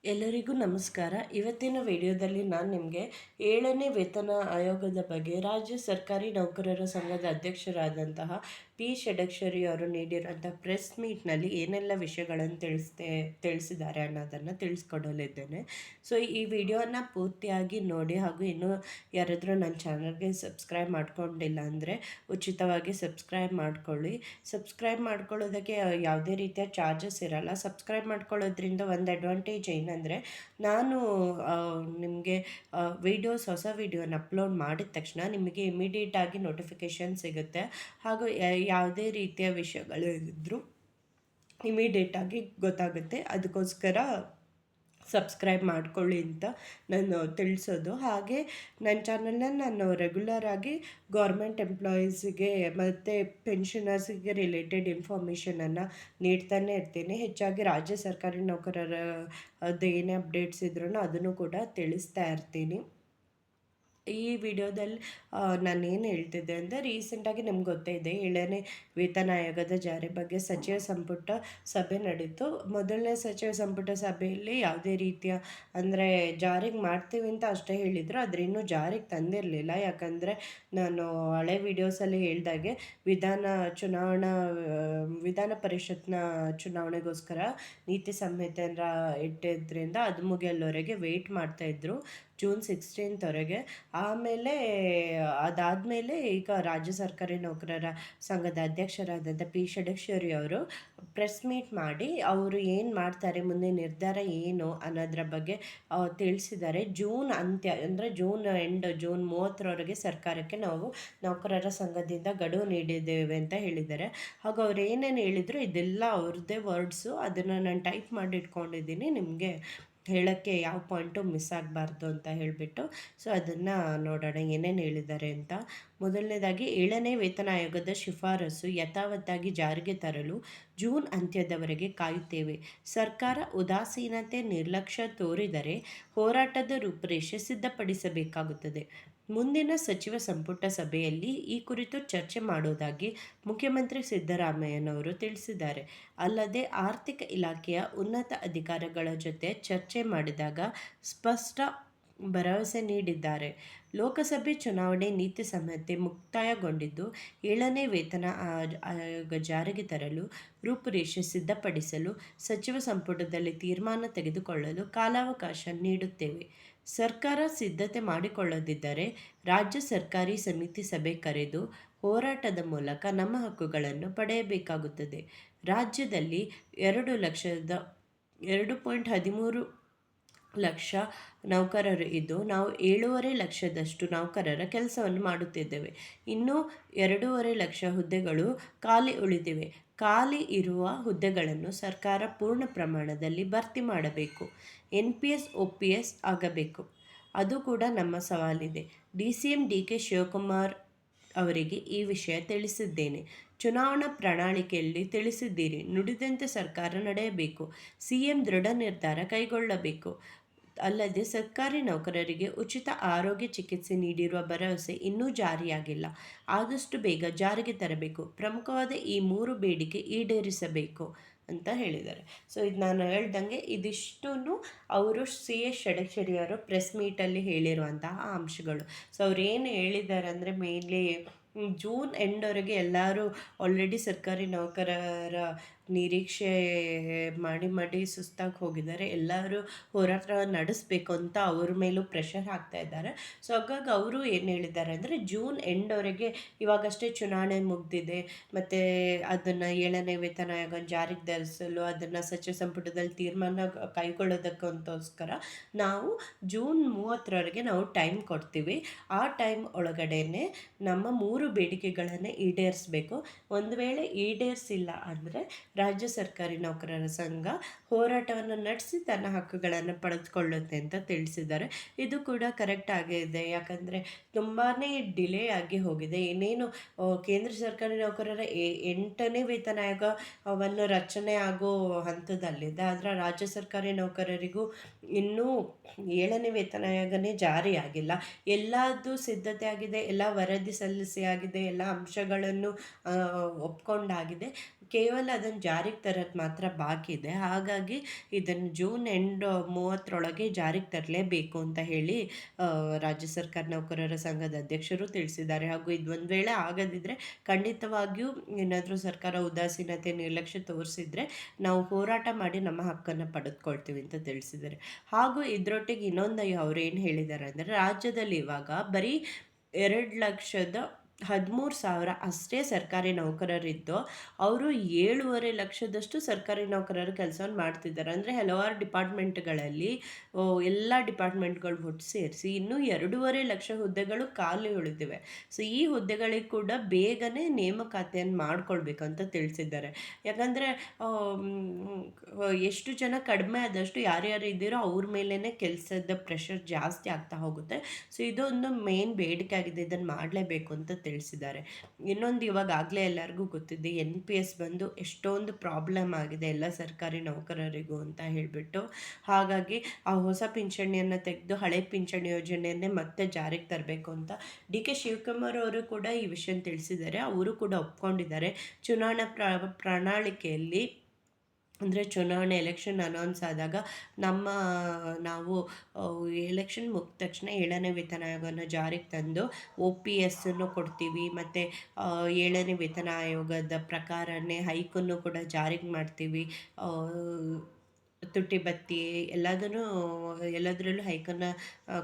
ಎಲ್ಲರಿಗೂ ನಮಸ್ಕಾರ. ಇವತ್ತಿನ ವಿಡಿಯೋದಲ್ಲಿ ನಾನು ನಿಮಗೆ 7ನೇ ವೇತನ ಆಯೋಗದ ಬಗ್ಗೆ ರಾಜ್ಯ ಸರ್ಕಾರಿ ನೌಕರರ ಸಂಘದ ಅಧ್ಯಕ್ಷರಾದಂತಹ ಪಿ. ಷಡಕ್ಷರಿ ಅವರು ನೀಡಿರುವಂಥ ಪ್ರೆಸ್ ಮೀಟ್ನಲ್ಲಿ ಏನೆಲ್ಲ ವಿಷಯಗಳನ್ನು ತಿಳಿಸಿದ್ದಾರೆ ಅನ್ನೋದನ್ನು ತಿಳಿಸ್ಕೊಡಲಿದ್ದೇನೆ. ಸೊ ಈ ವಿಡಿಯೋನ ಪೂರ್ತಿಯಾಗಿ ನೋಡಿ, ಹಾಗೂ ಇನ್ನೂ ಯಾರಾದರೂ ನನ್ನ ಚಾನಲ್ಗೆ ಸಬ್ಸ್ಕ್ರೈಬ್ ಮಾಡ್ಕೊಂಡಿಲ್ಲ ಅಂದರೆ ಉಚಿತವಾಗಿ ಸಬ್ಸ್ಕ್ರೈಬ್ ಮಾಡ್ಕೊಳ್ಳಿ. ಸಬ್ಸ್ಕ್ರೈಬ್ ಮಾಡ್ಕೊಳ್ಳೋದಕ್ಕೆ ಯಾವುದೇ ರೀತಿಯ ಚಾರ್ಜಸ್ ಇರಲ್ಲ. ಸಬ್ಸ್ಕ್ರೈಬ್ ಮಾಡ್ಕೊಳ್ಳೋದ್ರಿಂದ ಒಂದು ಅಡ್ವಾಂಟೇಜ್ ಏನಂದರೆ, ನಾನು ನಿಮಗೆ ಹೊಸ ವೀಡಿಯೋನ ಅಪ್ಲೋಡ್ ಮಾಡಿದ ತಕ್ಷಣ ನಿಮಗೆ ಇಮಿಡಿಯೇಟಾಗಿ ನೋಟಿಫಿಕೇಷನ್ ಸಿಗುತ್ತೆ. ಹಾಗೂ ಯಾವುದೇ ರೀತಿಯ ವಿಷಯಗಳಿದ್ದರೂ ಇಮಿಡಿಯೇಟಾಗಿ ಗೊತ್ತಾಗುತ್ತೆ. ಅದಕ್ಕೋಸ್ಕರ ಸಬ್ಸ್ಕ್ರೈಬ್ ಮಾಡ್ಕೊಳ್ಳಿ ಅಂತ ನಾನು ತಿಳಿಸೋದು. ಹಾಗೆ ನನ್ನ ಚಾನಲ್ನ ನಾನು ರೆಗ್ಯುಲರ್ ಆಗಿ ಗೌರ್ಮೆಂಟ್ ಎಂಪ್ಲಾಯೀಸಿಗೆ ಮತ್ತು ಪೆನ್ಷನರ್ಸಿಗೆ ರಿಲೇಟೆಡ್ ಇನ್ಫಾರ್ಮೇಷನನ್ನು ನೀಡ್ತಾನೆ ಇರ್ತೀನಿ. ಹೆಚ್ಚಾಗಿ ರಾಜ್ಯ ಸರ್ಕಾರಿ ನೌಕರರ ಏನೇ ಅಪ್ಡೇಟ್ಸ್ ಇದ್ರೂ ಅದನ್ನು ಕೂಡ ತಿಳಿಸ್ತಾ ಇರ್ತೀನಿ. ಈ ವಿಡಿಯೋದಲ್ಲಿ ನಾನೇನು ಹೇಳ್ತಿದ್ದೆ ಅಂದರೆ, ರೀಸೆಂಟಾಗಿ ನಿಮ್ಗೆ ಗೊತ್ತೇ ಇದೆ 7ನೇ ವೇತನ ಆಯೋಗದ ಜಾರಿ ಬಗ್ಗೆ ಸಚಿವ ಸಂಪುಟ ಸಭೆ ನಡೀತು. ಮೊದಲನೇ ಸಚಿವ ಸಂಪುಟ ಸಭೆಯಲ್ಲಿ ಯಾವುದೇ ರೀತಿಯ ಅಂದರೆ ಜಾರಿಗೆ ಮಾಡ್ತೀವಿ ಅಂತ ಅಷ್ಟೇ ಹೇಳಿದರು, ಆದರೆ ಇನ್ನೂ ಜಾರಿಗೆ ತಂದಿರಲಿಲ್ಲ. ಯಾಕಂದರೆ ನಾನು ಹಳೆ ವೀಡಿಯೋಸಲ್ಲಿ ಹೇಳ್ದಾಗೆ ವಿಧಾನ ಪರಿಷತ್ನ ಚುನಾವಣೆಗೋಸ್ಕರ ನೀತಿ ಸಂಹಿತೆಯನ್ನು ಇಟ್ಟಿದ್ದರಿಂದ ಅದು ಮುಗಿಯಲ್ಲವರೆಗೆ ವೆಯ್ಟ್ ಮಾಡ್ತಾಯಿದ್ರು ಜೂನ್ 16ವರೆಗೆ. ಆಮೇಲೆ ಅದಾದಮೇಲೆ ಈಗ ರಾಜ್ಯ ಸರ್ಕಾರಿ ನೌಕರರ ಸಂಘದ ಅಧ್ಯಕ್ಷರಾದಂಥ ಪಿ. ಷಡಕ್ಷರಿ ಅವರು ಪ್ರೆಸ್ ಮೀಟ್ ಮಾಡಿ ಅವರು ಏನು ಮಾಡ್ತಾರೆ, ಮುಂದೆ ನಿರ್ಧಾರ ಏನು ಅನ್ನೋದ್ರ ಬಗ್ಗೆ ತಿಳಿಸಿದ್ದಾರೆ. ಜೂನ್ ಅಂತ್ಯ ಅಂದರೆ ಜೂನ್ 30ವರೆಗೆ ಸರ್ಕಾರಕ್ಕೆ ನಾವು ನೌಕರರ ಸಂಘದಿಂದ ಗಡುವು ನೀಡಿದ್ದೇವೆ ಅಂತ ಹೇಳಿದ್ದಾರೆ. ಹಾಗೂ ಅವ್ರು ಏನೇನು ಹೇಳಿದ್ರು ಇದೆಲ್ಲ ಅವ್ರದ್ದೇ ವರ್ಡ್ಸು. ಅದನ್ನು ನಾನು ಟೈಪ್ ಮಾಡಿ ಇಟ್ಕೊಂಡಿದ್ದೀನಿ, ನಿಮಗೆ ಹೇಳೋಕ್ಕೆ ಯಾವ ಪಾಯಿಂಟು ಮಿಸ್ ಆಗಬಾರ್ದು ಅಂತ ಹೇಳಿಬಿಟ್ಟು. ಸೊ ಅದನ್ನು ನೋಡೋಣ ಏನೇನು ಹೇಳಿದ್ದಾರೆ ಅಂತ. ಮೊದಲನೇದಾಗಿ 7ನೇ ವೇತನ ಆಯೋಗದ ಶಿಫಾರಸು ಯಥಾವತ್ತಾಗಿ ಜಾರಿಗೆ ತರಲು ಜೂನ್ ಅಂತ್ಯದವರೆಗೆ ಕಾಯುತ್ತೇವೆ. ಸರ್ಕಾರ ಉದಾಸೀನತೆ, ನಿರ್ಲಕ್ಷ್ಯ ತೋರಿದರೆ ಹೋರಾಟದ ರೂಪುರೇಷೆ ಸಿದ್ಧಪಡಿಸಬೇಕಾಗುತ್ತದೆ. ಮುಂದಿನ ಸಚಿವ ಸಂಪುಟ ಸಭೆಯಲ್ಲಿ ಈ ಕುರಿತು ಚರ್ಚೆ ಮಾಡುವುದಾಗಿ ಮುಖ್ಯಮಂತ್ರಿ ಸಿದ್ದರಾಮಯ್ಯನವರು ತಿಳಿಸಿದ್ದಾರೆ. ಅಲ್ಲದೆ ಆರ್ಥಿಕ ಇಲಾಖೆಯ ಉನ್ನತ ಅಧಿಕಾರಿಗಳ ಜೊತೆ ಚರ್ಚೆ ಮಾಡಿದಾಗ ಸ್ಪಷ್ಟ ಭರವಸೆ ನೀಡಿದ್ದಾರೆ. ಲೋಕಸಭೆ ಚುನಾವಣೆ ನೀತಿ ಸಂಹಿತೆ ಮುಕ್ತಾಯಗೊಂಡಿದ್ದು 7ನೇ ವೇತನ ಆಯೋಗ ಜಾರಿಗೆ ತರಲು ರೂಪುರೇಷೆ ಸಿದ್ಧಪಡಿಸಲು ಸಚಿವ ಸಂಪುಟದಲ್ಲಿ ತೀರ್ಮಾನ ತೆಗೆದುಕೊಳ್ಳಲು ಕಾಲಾವಕಾಶ ನೀಡುತ್ತೇವೆ. ಸರ್ಕಾರ ಸಿದ್ಧತೆ ಮಾಡಿಕೊಳ್ಳದಿದ್ದರೆ ರಾಜ್ಯ ಸರ್ಕಾರಿ ಸಮಿತಿ ಸಭೆ ಕರೆದು ಹೋರಾಟದ ಮೂಲಕ ನಮ್ಮ ಹಕ್ಕುಗಳನ್ನು ಪಡೆಯಬೇಕಾಗುತ್ತದೆ. ರಾಜ್ಯದಲ್ಲಿ 2.13 ಲಕ್ಷ ನೌಕರರು ಇದ್ದು ನಾವು 7.5 ಲಕ್ಷದಷ್ಟು ನೌಕರರ ಕೆಲಸವನ್ನು ಮಾಡುತ್ತಿದ್ದೇವೆ. ಇನ್ನೂ 2.5 ಲಕ್ಷ ಹುದ್ದೆಗಳು ಖಾಲಿ ಉಳಿದಿವೆ. ಖಾಲಿ ಇರುವ ಹುದ್ದೆಗಳನ್ನು ಸರ್ಕಾರ ಪೂರ್ಣ ಪ್ರಮಾಣದಲ್ಲಿ ಭರ್ತಿ ಮಾಡಬೇಕು. NPS OPS ಆಗಬೇಕು. ಅದು ಕೂಡ ನಮ್ಮ ಸವಾಲಿದೆ. DCM DK ಶಿವಕುಮಾರ್ ಅವರಿಗೆ ಈ ವಿಷಯ ತಿಳಿಸಿದ್ದೇನೆ. ಚುನಾವಣಾ ಪ್ರಣಾಳಿಕೆಯಲ್ಲಿ ತಿಳಿಸಿದ್ದೀರಿ, ನುಡಿದಂತೆ ಸರ್ಕಾರ ನಡೆಯಬೇಕು. CM ದೃಢ ನಿರ್ಧಾರ ಕೈಗೊಳ್ಳಬೇಕು. ಅಲ್ಲದೆ ಸರ್ಕಾರಿ ನೌಕರರಿಗೆ ಉಚಿತ ಆರೋಗ್ಯ ಚಿಕಿತ್ಸೆ ನೀಡಿರುವ ಭರವಸೆ ಇನ್ನೂ ಜಾರಿಯಾಗಿಲ್ಲ. ಆದಷ್ಟು ಬೇಗ ಜಾರಿಗೆ ತರಬೇಕು. ಪ್ರಮುಖವಾದ ಈ 3 ಬೇಡಿಕೆ ಈಡೇರಿಸಬೇಕು ಅಂತ ಹೇಳಿದ್ದಾರೆ. ಸೊ ಇದು ನಾನು ಹೇಳ್ದಂಗೆ ಇದಿಷ್ಟೂ ಅವರು CA ಷಡಕ್ಷರಿ ಅವರು ಪ್ರೆಸ್ ಮೀಟಲ್ಲಿ ಹೇಳಿರುವಂತಹ ಅಂಶಗಳು. ಸೊ ಅವ್ರು ಏನು ಹೇಳಿದ್ದಾರೆ ಅಂದರೆ, ಮೇನ್ಲಿ ಜೂನ್ ಎಂಡ್ವರೆಗೆ ಎಲ್ಲರೂ ಆಲ್ರೆಡಿ ಸರ್ಕಾರಿ ನೌಕರರ ನಿರೀಕ್ಷೆ ಮಾಡಿ ಸುಸ್ತಾಗಿ ಹೋಗಿದ್ದಾರೆ. ಎಲ್ಲರೂ ಹೋರಾಟ ನಡೆಸಬೇಕು ಅಂತ ಅವ್ರ ಮೇಲೂ ಪ್ರೆಷರ್ ಹಾಕ್ತಾ ಇದ್ದಾರೆ. ಸೊ ಹಾಗಾಗಿ ಅವರು ಏನು ಹೇಳಿದ್ದಾರೆ ಅಂದರೆ, ಜೂನ್ ಎಂಡ್ವರೆಗೆ ಇವಾಗಷ್ಟೇ ಚುನಾವಣೆ ಮುಗಿದಿದೆ, ಮತ್ತು ಅದನ್ನು 7ನೇ ವೇತನ ಆಯೋಗ ಜಾರಿಗೆ ತರಿಸಲು ಅದನ್ನು ಸಚಿವ ಸಂಪುಟದಲ್ಲಿ ತೀರ್ಮಾನ ಕೈಗೊಳ್ಳೋದಕ್ಕೋಸ್ಕರ ನಾವು ಜೂನ್ 30ರವರೆಗೆ ನಾವು ಟೈಮ್ ಕೊಡ್ತೀವಿ. ಆ ಟೈಮ್ ಒಳಗಡೆನೆ ನಮ್ಮ 3 ಬೇಡಿಕೆಗಳನ್ನು ಈಡೇರಿಸಬೇಕು. ಒಂದು ವೇಳೆ ಈಡೇರಿಸಿಲ್ಲ ಅಂದರೆ ರಾಜ್ಯ ಸರ್ಕಾರಿ ನೌಕರರ ಸಂಘ ಹೋರಾಟವನ್ನು ನಡೆಸಿ ತನ್ನ ಹಕ್ಕುಗಳನ್ನು ಪಡೆದುಕೊಳ್ಳುತ್ತೆ ಅಂತ ತಿಳಿಸಿದ್ದಾರೆ. ಇದು ಕೂಡ ಕರೆಕ್ಟ್ ಆಗಿದೆ. ಯಾಕಂದರೆ ತುಂಬಾ ಡಿಲೇ ಆಗಿ ಹೋಗಿದೆ. ಇನ್ನೇನು ಕೇಂದ್ರ ಸರ್ಕಾರಿ ನೌಕರರ 8ನೇ ವೇತನ ಆಯೋಗವನ್ನು ರಚನೆ ಆಗೋ ಹಂತದಲ್ಲಿದೆ. ಆದರೆ ರಾಜ್ಯ ಸರ್ಕಾರಿ ನೌಕರರಿಗೂ ಇನ್ನೂ 7ನೇ ವೇತನ ಆಯೋಗನೇ ಜಾರಿಯಾಗಿಲ್ಲ. ಎಲ್ಲದೂ ಸಿದ್ಧತೆ ಆಗಿದೆ, ಎಲ್ಲ ವರದಿ ಸಲ್ಲಿಸಿ ಆಗಿದೆ, ಎಲ್ಲ ಅಂಶಗಳನ್ನು ಒಪ್ಕೊಂಡಾಗಿದೆ. ಕೇವಲ ಅದನ್ನು ಜಾರಿಗೆ ತರೋದು ಮಾತ್ರ ಬಾಕಿ ಇದೆ. ಹಾಗಾಗಿ ಇದನ್ನು ಜೂನ್ 30ರೊಳಗೆ ಜಾರಿಗೆ ತರಲೇಬೇಕು ಅಂತ ಹೇಳಿ ರಾಜ್ಯ ಸರ್ಕಾರ ನೌಕರರ ಸಂಘದ ಅಧ್ಯಕ್ಷರು ತಿಳಿಸಿದ್ದಾರೆ. ಹಾಗೂ ಇದು ಒಂದು ವೇಳೆ ಆಗದಿದ್ದರೆ ಖಂಡಿತವಾಗಿಯೂ ಏನಾದರೂ ಸರ್ಕಾರ ಉದಾಸೀನತೆ, ನಿರ್ಲಕ್ಷ್ಯ ತೋರಿಸಿದ್ರೆ ನಾವು ಹೋರಾಟ ಮಾಡಿ ನಮ್ಮ ಹಕ್ಕನ್ನು ಪಡೆದುಕೊಳ್ತೀವಿ ಅಂತ ತಿಳಿಸಿದ್ದಾರೆ. ಹಾಗೂ ಇದರೊಟ್ಟಿಗೆ ಇನ್ನೊಂದು ಅವ್ರು ಏನು ಹೇಳಿದ್ದಾರೆ ಅಂದರೆ, ರಾಜ್ಯದಲ್ಲಿ ಇವಾಗ ಬರೀ 2,13,000 ಅಷ್ಟೇ ಸರ್ಕಾರಿ ನೌಕರರಿದ್ದು, ಅವರು 7,500,000 ಸರ್ಕಾರಿ ನೌಕರರು ಕೆಲಸವನ್ನು ಮಾಡ್ತಿದ್ದಾರೆ. ಅಂದರೆ ಹಲವಾರು ಡಿಪಾರ್ಟ್ಮೆಂಟ್ಗಳಲ್ಲಿ ಎಲ್ಲ ಡಿಪಾರ್ಟ್ಮೆಂಟ್ಗಳು ಒಟ್ಟು ಸೇರಿಸಿ ಇನ್ನೂ 2,500,000 ಹುದ್ದೆಗಳು ಖಾಲಿ ಉಳಿದಿವೆ. ಸೊ ಈ ಹುದ್ದೆಗಳಿಗೆ ಕೂಡ ಬೇಗನೆ ನೇಮಕಾತಿಯನ್ನು ಮಾಡ್ಕೊಳ್ಬೇಕು ಅಂತ ತಿಳಿಸಿದ್ದಾರೆ. ಯಾಕಂದರೆ ಎಷ್ಟು ಜನ ಕಡಿಮೆ ಆದಷ್ಟು ಯಾರ್ಯಾರು ಇದ್ದೀರೋ ಅವ್ರ ಮೇಲೇ ಕೆಲಸದ ಪ್ರೆಷರ್ ಜಾಸ್ತಿ ಆಗ್ತಾ ಹೋಗುತ್ತೆ. ಸೊ ಇದೊಂದು ಮೇನ್ ಬೇಡಿಕೆ ಆಗಿದೆ, ಇದನ್ನು ಮಾಡಲೇಬೇಕು ಅಂತ ತಿಳಿಸಿದ್ದಾರೆ. ಇನ್ನೊಂದು ಇವಾಗಲೇ ಎಲ್ಲರಿಗೂ ಗೊತ್ತಿದೆ, NPS ಬಂದು ಎಷ್ಟೊಂದು ಪ್ರಾಬ್ಲಮ್ ಆಗಿದೆ ಎಲ್ಲ ಸರ್ಕಾರಿ ನೌಕರರಿಗೂ ಅಂತ ಹೇಳಿಬಿಟ್ಟು. ಹಾಗಾಗಿ ಆ ಹೊಸ ಪಿಂಚಣಿಯನ್ನು ತೆಗೆದು ಹಳೆ ಪಿಂಚಣಿ ಯೋಜನೆಯನ್ನೇ ಮತ್ತೆ ಜಾರಿಗೆ ತರಬೇಕು ಅಂತ DK ಶಿವಕುಮಾರ್ ಅವರು ಕೂಡ ಈ ವಿಷಯ ತಿಳಿಸಿದ್ದಾರೆ. ಅವರು ಕೂಡ ಒಪ್ಕೊಂಡಿದ್ದಾರೆ. ಚುನಾವಣಾ ಪ್ರಣಾಳಿಕೆಯಲ್ಲಿ ಅಂದರೆ ಚುನಾವಣೆ ಎಲೆಕ್ಷನ್ ಅನೌನ್ಸ್ ಆದಾಗ ನಾವು ಎಲೆಕ್ಷನ್ ಮುಗಿದ ತಕ್ಷಣ 7ನೇ ವೇತನ ಆಯೋಗನ ಜಾರಿಗೆ ತಂದು OPS ಕೊಡ್ತೀವಿ, ಮತ್ತು 7ನೇ ವೇತನ ಆಯೋಗದ ಪ್ರಕಾರನೇ ಹೈಕನ್ನು ಕೂಡ ಜಾರಿಗೆ ಮಾಡ್ತೀವಿ, ತುಟ್ಟಿ ಭತ್ಯೆ ಎಲ್ಲದರಲ್ಲೂ ಹೈಕನ್ನು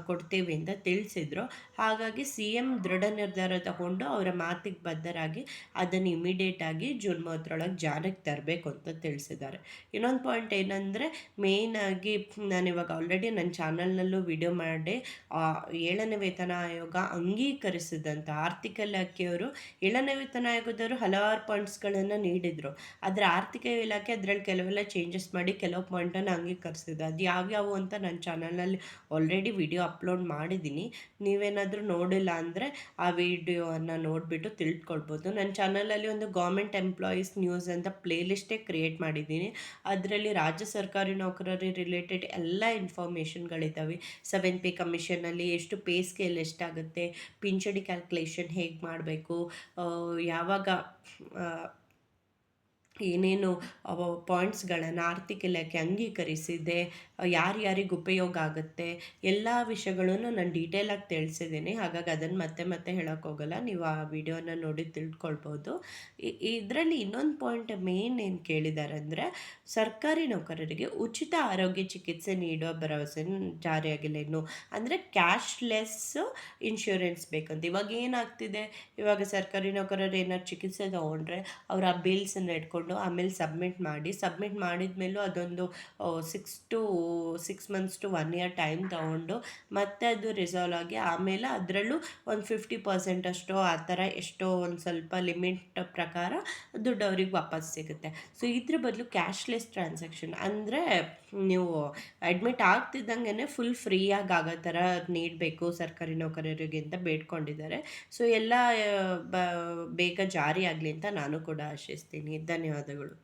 ಕೊಡ್ತೀವಿ ಅಂತ ತಿಳಿಸಿದ್ರು. ಹಾಗಾಗಿ CM ದೃಢ ನಿರ್ಧಾರ ತಗೊಂಡು ಅವರ ಮಾತಿಗೆ ಬದ್ಧರಾಗಿ ಅದನ್ನು ಇಮಿಡಿಯೇಟಾಗಿ ಜೂನ್ 30ರೊಳಗೆ ಜಾರಿಗೆ ತರಬೇಕು ಅಂತ ತಿಳಿಸಿದ್ದಾರೆ. ಇನ್ನೊಂದು ಪಾಯಿಂಟ್ ಏನಂದರೆ, ಮೇಯ್ನಾಗಿ ನಾನಿವಾಗ ಆಲ್ರೆಡಿ ನನ್ನ ಚಾನಲ್ನಲ್ಲೂ ವಿಡಿಯೋ ಮಾಡಿ 7ನೇ ವೇತನ ಆಯೋಗ ಅಂಗೀಕರಿಸಿದಂಥ ಆರ್ಥಿಕ ಇಲಾಖೆಯವರು 7ನೇ ವೇತನ ಆಯೋಗದವರು ಹಲವಾರು ಪಾಯಿಂಟ್ಸ್ಗಳನ್ನು ನೀಡಿದರು. ಆದರೆ ಆರ್ಥಿಕ ಇಲಾಖೆ ಅದರಲ್ಲಿ ಕೆಲವೆಲ್ಲ ಚೇಂಜಸ್ ಮಾಡಿ ಕೆಲವು ಪಾಯಿಂಟನ್ನು ಅಂಗೀಕರಿಸಿದೆ. ಅದು ಯಾವ್ಯಾವು ಅಂತ ನನ್ನ ಚಾನಲ್ನಲ್ಲಿ ಆಲ್ರೆಡಿ ವಿಡಿಯೋ ಅಪ್ಲೋಡ್ ಮಾಡಿದ್ದೀನಿ. ನೀವೇನಾದರೂ ನೋಡಿಲ್ಲ ಅಂದರೆ ಆ ವಿಡಿಯೋವನ್ನು ನೋಡಿಬಿಟ್ಟು ತಿಳ್ಕೊಳ್ಬೋದು. ನನ್ನ ಚಾನಲಲ್ಲಿ ಒಂದು ಗೌರ್ಮೆಂಟ್ ಎಂಪ್ಲಾಯೀಸ್ ನ್ಯೂಸ್ ಅಂತ ಪ್ಲೇಲಿಸ್ಟೇ ಕ್ರಿಯೇಟ್ ಮಾಡಿದ್ದೀನಿ. ಅದರಲ್ಲಿ ರಾಜ್ಯ ಸರ್ಕಾರಿ ನೌಕರರಿಗೆ ರಿಲೇಟೆಡ್ ಎಲ್ಲ ಇನ್ಫಾರ್ಮೇಷನ್ಗಳಿದ್ದಾವೆ. 7 ಪೇ ಕಮಿಷನಲ್ಲಿ ಎಷ್ಟು ಪೇ ಸ್ಕೇಲ್ ಎಷ್ಟಾಗುತ್ತೆ, ಪಿಂಚಣಿ ಕ್ಯಾಲ್ಕುಲೇಷನ್ ಹೇಗೆ ಮಾಡಬೇಕು, ಯಾವಾಗ ಏನೇನು ಪಾಯಿಂಟ್ಸ್ಗಳನ್ನು ಆರ್ಥಿಕ ಇಲಾಖೆ ಅಂಗೀಕರಿಸಿದೆ, ಯಾರ್ಯಾರಿಗೆ ಉಪಯೋಗ ಆಗುತ್ತೆ, ಎಲ್ಲ ವಿಷಯಗಳನ್ನು ನಾನು ಡೀಟೇಲಾಗಿ ತಿಳಿಸಿದ್ದೀನಿ. ಹಾಗಾಗಿ ಅದನ್ನು ಮತ್ತೆ ಹೇಳೋಕ್ಕೋಗಲ್ಲ, ನೀವು ಆ ವಿಡಿಯೋನ ನೋಡಿ ತಿಳ್ಕೊಳ್ಬೋದು. ಇದರಲ್ಲಿ ಇನ್ನೊಂದು ಪಾಯಿಂಟ್ ಮೇನ್ ಏನು ಕೇಳಿದ್ದಾರೆ ಅಂದರೆ, ಸರ್ಕಾರಿ ನೌಕರರಿಗೆ ಉಚಿತ ಆರೋಗ್ಯ ಚಿಕಿತ್ಸೆ ನೀಡುವ ಭರವಸೆ ಜಾರಿಯಾಗಿಲ್ಲ ಇನ್ನು. ಅಂದರೆ ಕ್ಯಾಶ್ಲೆಸ್ ಇನ್ಶೂರೆನ್ಸ್ ಬೇಕಂತ. ಇವಾಗ ಏನಾಗ್ತಿದೆ, ಇವಾಗ ಸರ್ಕಾರಿ ನೌಕರರು ಏನಾದ್ರು ಚಿಕಿತ್ಸೆ ತೊಗೊಂಡ್ರೆ ಅವ್ರು ಆ ಬಿಲ್ಸನ್ನು ಇಟ್ಕೊಂಡು ಆಮೇಲೆ ಸಬ್ಮಿಟ್ ಮಾಡಿದ ಮೇಲೂ ಅದೊಂದು 6 months to 1 year ಟೈಮ್ ತೊಗೊಂಡು ಮತ್ತೆ ಅದು ರಿಸಾಲ್ವ್ ಆಗಿ ಆಮೇಲೆ ಅದರಲ್ಲೂ ಒಂದು 50% ಅಷ್ಟೋ ಆ ಥರ ಎಷ್ಟೋ ಒಂದು ಸ್ವಲ್ಪ ಲಿಮಿಟ್ ಪ್ರಕಾರ ದುಡ್ಡು ಅವ್ರಿಗೆ ವಾಪಸ್ ಸಿಗುತ್ತೆ. ಸೊ ಇದ್ರ ಬದಲು ಕ್ಯಾಶ್ಲೆಸ್ ಟ್ರಾನ್ಸಾಕ್ಷನ್ ಅಂದರೆ ನೀವು ಅಡ್ಮಿಟ್ ಆಗ್ತಿದ್ದಂಗೆ ಫುಲ್ ಫ್ರೀಯಾಗಿ ಆಗೋ ಥರ ನೀಡಬೇಕು ಸರ್ಕಾರಿ ನೌಕರರಿಗೆ ಅಂತ ಬೇಡ್ಕೊಂಡಿದ್ದಾರೆ. ಸೊ ಎಲ್ಲ ಬೇಗ ಜಾರಿ ಆಗಲಿ ಅಂತ ನಾನು ಕೂಡ ಆಶಿಸ್ತೀನಿ. ಧನ್ಯವಾದಗಳು.